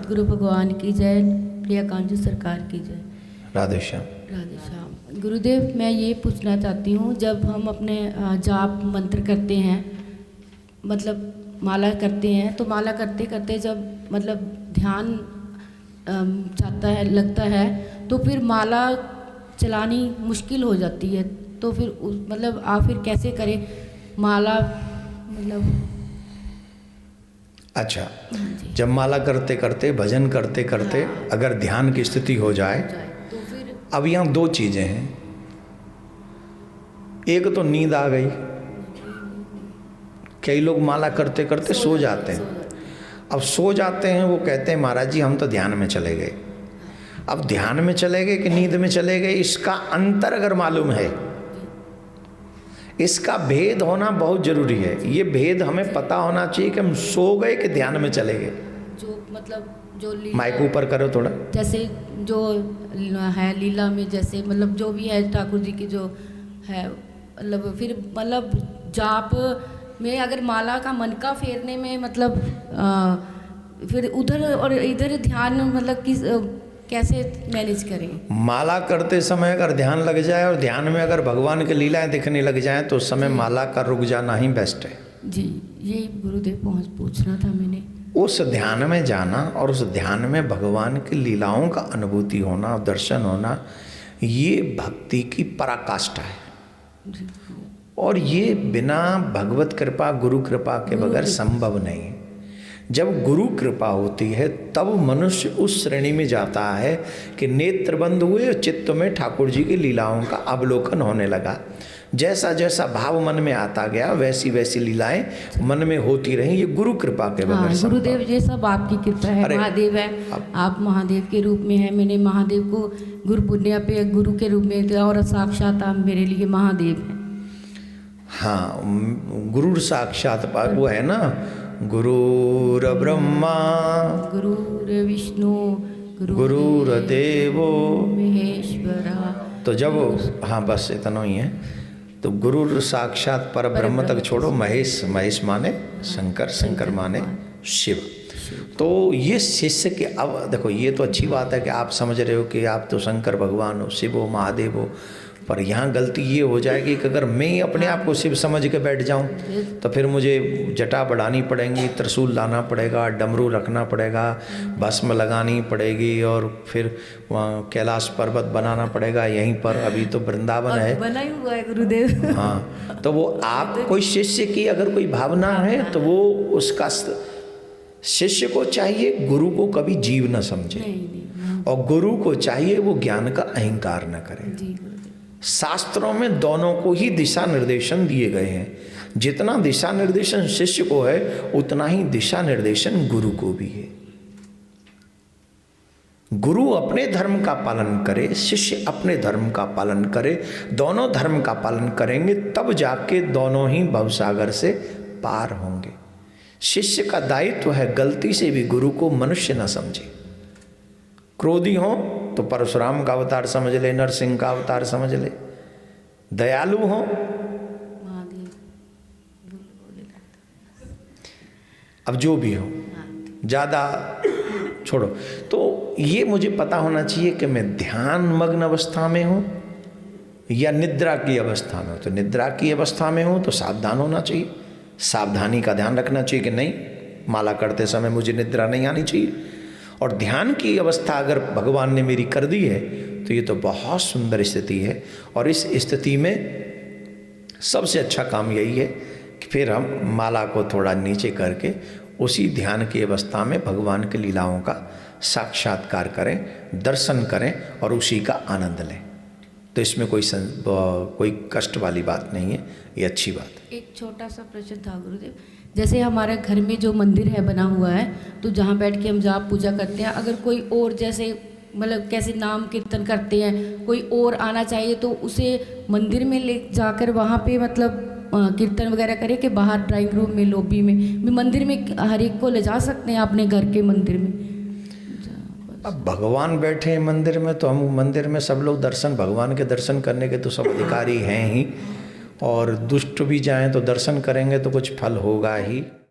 सतगुरु भगवान की जय, प्रिया कांजू सरकार की जय। राधे श्याम। राधे श्याम। गुरुदेव, मैं ये पूछना चाहती हूँ, जब हम अपने जाप मंत्र करते हैं, मतलब माला करते हैं, तो माला करते करते जब मतलब ध्यान जाता है, लगता है, तो फिर माला चलानी मुश्किल हो जाती है। तो फिर मतलब आप फिर कैसे करें माला, मतलब? अच्छा, जब माला करते करते, भजन करते करते अगर ध्यान की स्थिति हो जाए तो फिर अब यहाँ दो चीज़ें हैं। एक तो नींद आ गई, कई लोग माला करते करते सो जाते हैं। अब सो जाते हैं, वो कहते हैं महाराज जी हम तो ध्यान में चले गए। अब ध्यान में चले गए कि नींद में चले गए, इसका अंतर अगर मालूम है, इसका भेद होना बहुत जरूरी है। ये भेद हमें पता होना चाहिए कि हम सो गए कि ध्यान में चले गए। जो मतलब जो माइक ऊपर करो थोड़ा। जैसे जो है लीला में, जैसे मतलब जो भी है ठाकुर जी की जो है, मतलब फिर मतलब जाप में अगर माला का मन का फेरने में मतलब फिर उधर और इधर ध्यान मतलब किस कैसे मैनेज करें? माला करते समय अगर ध्यान लग जाए और ध्यान में अगर भगवान की लीलाएं दिखने लग जाएं तो उस समय माला का रुक जाना ही बेस्ट है। जी, यही गुरुदेव पूछना था मैंने। उस ध्यान में जाना और उस ध्यान में भगवान की लीलाओं का अनुभूति होना, दर्शन होना, ये भक्ति की पराकाष्ठा है। और ये बिना भगवत कृपा, गुरु कृपा के बगैर संभव नहीं है। जब गुरु कृपा होती है तब मनुष्य उस श्रेणी में जाता है कि नेत्र बंद हुए और चित्त में ठाकुर जी की लीलाओं का अवलोकन होने लगा। जैसा जैसा भाव मन में आता गया वैसी वैसी लीलाएं मन में होती रहीं। ये गुरु कृपा के बगैर संभव। गुरुदेव, ये सब आपकी कृपा है। महादेव है, आप महादेव के रूप में है। मैंने महादेव को गुरु पुण्य पे गुरु के रूप में दिया और साक्षात आप मेरे लिए महादेव हैं। हाँ, गुरु साक्षात वो है ना, गुरुर ब्रह्मा गुरुर्विष्णु गुरुर्देवो महेश्वरा। तो जब हाँ बस इतना ही है। तो गुरु साक्षात पर ब्रह्म तक छोड़ो, महेश, महेश माने शंकर, शंकर माने शिव। तो ये शिष्य के, अब देखो ये तो अच्छी बात है कि आप समझ रहे हो कि आप तो शंकर भगवान हो, शिव हो, महादेव हो, पर यहाँ गलती ये हो जाएगी कि अगर मैं ही अपने आप को शिव समझ के बैठ जाऊँ तो फिर मुझे जटा बढ़ानी पड़ेगी, त्रिशूल लाना पड़ेगा, डमरू रखना पड़ेगा, भस्म लगानी पड़ेगी और फिर वहाँ कैलाश पर्वत बनाना पड़ेगा। यहीं पर अभी तो वृंदावन है, बना ही हुआ है गुरुदेव। हाँ, तो वो आप कोई शिष्य की अगर कोई भावना है तो वो उसका शिष्य को चाहिए गुरु को कभी जीव न समझे, और गुरु को चाहिए वो ज्ञान का अहंकार न करे। शास्त्रों में दोनों को ही दिशा निर्देशन दिए गए हैं। जितना दिशा निर्देशन शिष्य को है उतना ही दिशा निर्देशन गुरु को भी है। गुरु अपने धर्म का पालन करे, शिष्य अपने धर्म का पालन करे, दोनों धर्म का पालन करेंगे तब जाके दोनों ही भवसागर से पार होंगे। शिष्य का दायित्व है गलती से भी गुरु को मनुष्य न समझे। क्रोधी हो तो परशुराम का अवतार समझ ले, नरसिंह का अवतार समझ ले। दयालु हो, अब जो भी हो, ज़्यादा छोड़ो। तो ये मुझे पता होना चाहिए कि मैं ध्यान मग्न अवस्था में हूँ या निद्रा की अवस्था में हूँ। तो निद्रा की अवस्था में हूँ तो सावधान होना चाहिए, सावधानी का ध्यान रखना चाहिए कि नहीं, माला करते समय मुझे निद्रा नहीं आनी चाहिए। और ध्यान की अवस्था अगर भगवान ने मेरी कर दी है तो ये तो बहुत सुंदर स्थिति है। और इस स्थिति में सबसे अच्छा काम यही है कि फिर हम माला को थोड़ा नीचे करके उसी ध्यान की अवस्था में भगवान की लीलाओं का साक्षात्कार करें, दर्शन करें और उसी का आनंद लें। तो इसमें कोई कष्ट वाली बात नहीं है, ये अच्छी बात है। एक छोटा सा प्रश्न था गुरुदेव, जैसे हमारे घर में जो मंदिर है बना हुआ है, तो जहाँ बैठ के हम जाप पूजा करते हैं, अगर कोई और जैसे मतलब कैसे नाम कीर्तन करते हैं, कोई और आना चाहिए तो उसे मंदिर में ले जाकर वहाँ पे मतलब कीर्तन वगैरह करे कि बाहर ड्राइंग रूम में, लॉबी में, मंदिर में हर एक को ले जा सकते हैं अपने घर के मंदिर में? अब भगवान बैठे हैं मंदिर में तो हम मंदिर में सब लोग भगवान के दर्शन करने के तो सब अधिकारी हैं ही, और दुष्ट भी जाएं तो दर्शन करेंगे तो कुछ फल होगा ही।